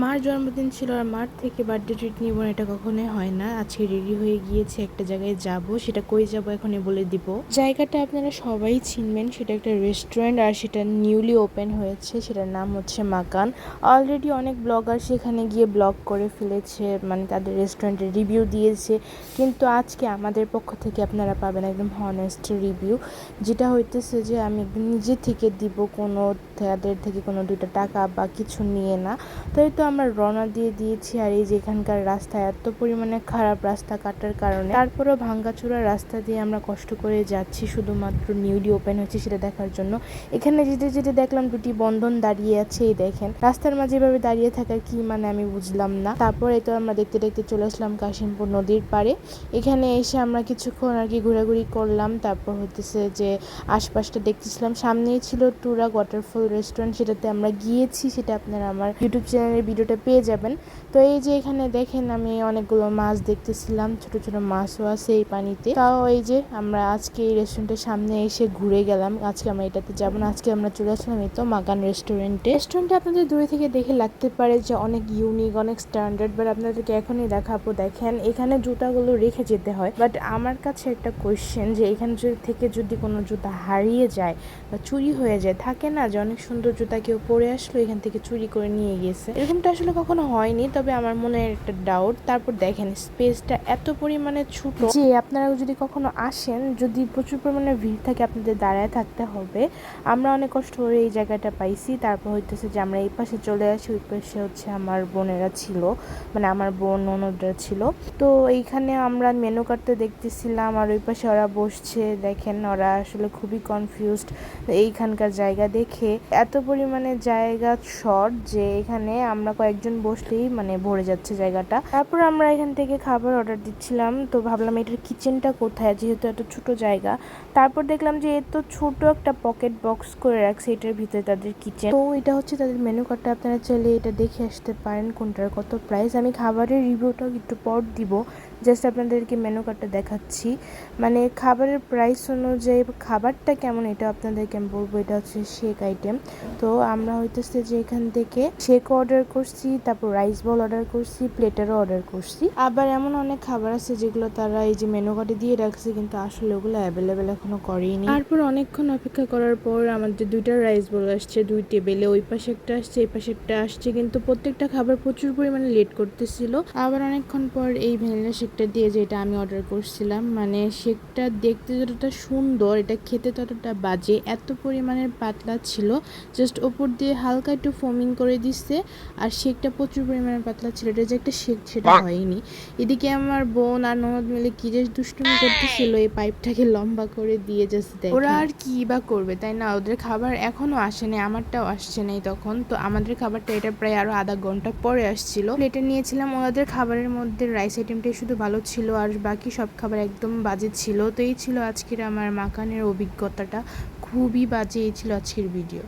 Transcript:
মার জন্মদিন ছিল আর মার থেকে বার্থডে ট্রিট নিব না, এটা কখনোই হয় না। আজকে রেডি হয়ে গিয়েছে, একটা জায়গায় যাব, সেটা কই যাব এখনই বলে দিব। জায়গাটা আপনারা সবাই চিনবেন, সেটা একটা রেস্টুরেন্ট আর সেটা নিউলি ওপেন হয়েছে, সেটার নাম হচ্ছে মাকান। অলরেডি অনেক ব্লগার সেখানে গিয়ে ব্লগ করে ফেলেছে, মানে তাদের রেস্টুরেন্টের রিভিউ দিয়েছে, কিন্তু আজকে আমাদের পক্ষ থেকে আপনারা পাবেন একদম হনেস্ট রিভিউ, যেটা হইতেছে যে আমি একদম নিজে থেকে দিব, কোনো তাদের থেকে কোনো 2টা টাকা বা কিছু নিয়ে না। তাই তো আমরা রওনা দিয়ে দিয়েছি। আর এই যে এখানকার রাস্তা এত পরিমাণে খারাপ, রাস্তা কাটার কারণে, তারপরেও ভাঙ্গাচোরা রাস্তা দিয়ে আমরা কষ্ট করে যাচ্ছি শুধুমাত্র নিউলি ওপেন হয়েছে সেটা দেখার জন্য। এখানে যেতে যেতে দেখলাম 2টি বন্ধন দাঁড়িয়ে আছে, এই দেখেন রাস্তার মাঝে এভাবে দাঁড়িয়ে থাকার কি মানে আমি বুঝলাম না। তারপরে তো আমরা দেখতে দেখতে চলে আসলাম কাশিমপুর নদীর পাড়ে। এখানে এসে আমরা কিছুক্ষণ আর কি ঘোরাঘুরি করলাম, তারপর হতেছে যে আশপাশটা দেখতেছিলাম। সামনেই ছিল টুরাগ ওয়াটারফল রেস্টুরেন্ট, সেটাতে আমরা গিয়েছি, সেটা আপনারা আমার ইউটিউব চ্যানেলের ভিডিওটা পেয়ে যাবেন। তো এই যে এখানে দেখেন আমি অনেকগুলো মাছ দেখতেছিলাম, ছোট ছোট মাছও আছে এই পানিতে। তাও এই যে আমরা আজকে এই রেস্টুরেন্টের সামনে এসে ঘুরে গেলাম। আজকে আমরা এটাতে যাবো না, আজকে আমরা চলে আসলাম এই তো মাকান রেস্টুরেন্টে। রেস্টুরেন্টে আপনাদের দূরে থেকে দেখে লাগতে পারে যে অনেক ইউনিক, অনেক স্ট্যান্ডার্ড, বাট আপনাদেরকে এখনই দেখাবো। দেখেন এখানে জুতাগুলো রেখে যেতে হয়, বাট আমার কাছে একটা কোয়েশ্চেন যে এখান থেকে যদি কোনো জুতা হারিয়ে যায় বা চুরি হয়ে যায়, থাকে না যে অনেক সুন্দর জুতা কেউ পরে আসলো এখান থেকে চুরি করে নিয়ে গিয়েছে, এরকমটা আসলে কখনো হয়নি, তবে আমার মনে একটা ডাউট। তারপর দেখেন স্পেসটা এত পরিমাণে ছোট যে আপনারা যদি কখনো আসেন, যদি প্রচুর পরিমাণে ভিড় থাকে আপনাদের দাঁড়ায় থাকতে হবে। আমরা অনেক কষ্ট করে এই জায়গাটা পাইছি। তারপর হইতেছে যে আমরা এই পাশে চলে আসি, ওই পাশে হচ্ছে আমার বোনেরা ছিল, মানে আমার বোন ননদরা ছিল। তো এইখানে আমরা মেনু কার্ডটা দেখতেছিলাম আর ওই পাশে ওরা বসছে। দেখেন ওরা আসলে খুবই কনফিউজড এইখানকার জায়গা দেখে। এত পরিমাণে জায়গা শর্ট যে এখানে আমরা কয়েকজন বসলেই মানে ভরে যাচ্ছে জায়গাটা। তারপর আমরা এখান থেকে খাবার অর্ডার দিচ্ছিলাম, তো ভাবলাম এটার কিচেনটা কোথায়, যেহেতু এত ছোট জায়গা। তারপর দেখলাম যে এত ছোট একটা পকেট বক্স করে রাখছে, এটার ভিতরে তাদের কিচেন। তো এটা হচ্ছে তাদের মেনু কার্ডটা, আপনারা চাইলে এটা দেখে আসতে পারেন কোনটার কত প্রাইস। আমি খাবারের রিভিউটাও একটু পর দিব, জাস্ট আপনাদেরকে মেনু কার্ডটা দেখাচ্ছি। মানে খাবারের প্রাইস অনুযায়ী খাবারটা কেমন এটা আপনাদেরকে আমি বলবো। এটা হচ্ছে শেক আইটেম, তো আমরা হইতেছে যে এখান থেকে শেক অর্ডার করছি, তারপর রাইস বল অর্ডার করছি, প্লেটারও অর্ডার করছি। আবার এমন অনেক খাবার আছে যেগুলো তারা এই যে মেনু কার্ডে দিয়ে রাখছে, কিন্তু আসলে ওগুলো অ্যাভেলেবেল এখনো করেইনি। তারপর অনেকক্ষণ অপেক্ষা করার পর আমাদের 2টা রাইস বল আসছে 2 টেবিলে, ওই পাশে একটা আসছে এই পাশে একটা আসছে, কিন্তু প্রত্যেকটা খাবার প্রচুর পরিমাণে লেট করতেছিল। আবার অনেকক্ষণ পর এই ভ্যানিলা শেকটা দিয়ে, যেটা আমি অর্ডার করছিলাম, মানে শেকটা দেখতে যতটা সুন্দর এটা খেতে ততটা বাজে, এত পরিমাণের পাতলা ছিল, জাস্ট ওপর দিয়ে হালকা একটু ফোমিং করে দিচ্ছে আর শেকটা প্রচুর পরিমাণে পাতলা ছিল। এটা যে একটা শেক সেটা হয়নি। এদিকে আমার বোন আর ননদ মিলে কি যে দুষ্টুমি করতেছিল, এই পাইপটাকে লম্বা করে দিয়ে জাস্ট দেখে। ওরা আর কি বা করবে তাই না, ওদের খাবার এখনো আসেনি, আমারটাও আসছে নাই তখন। তো আমাদের খাবারটা এটা প্রায় আরো আধা ঘন্টা পরে আসছিল। প্লেটে নিয়েছিলাম, ওদের খাবারের মধ্যে রাইস আইটেমটাই শুধু ভালো ছিল আর বাকি সব খাবার একদম বাজে ছিল। তো এই ছিল আজকের আমার মাকানের অভিজ্ঞতাটা, খুবই বাজে। এই ছিল আজকের ভিডিও।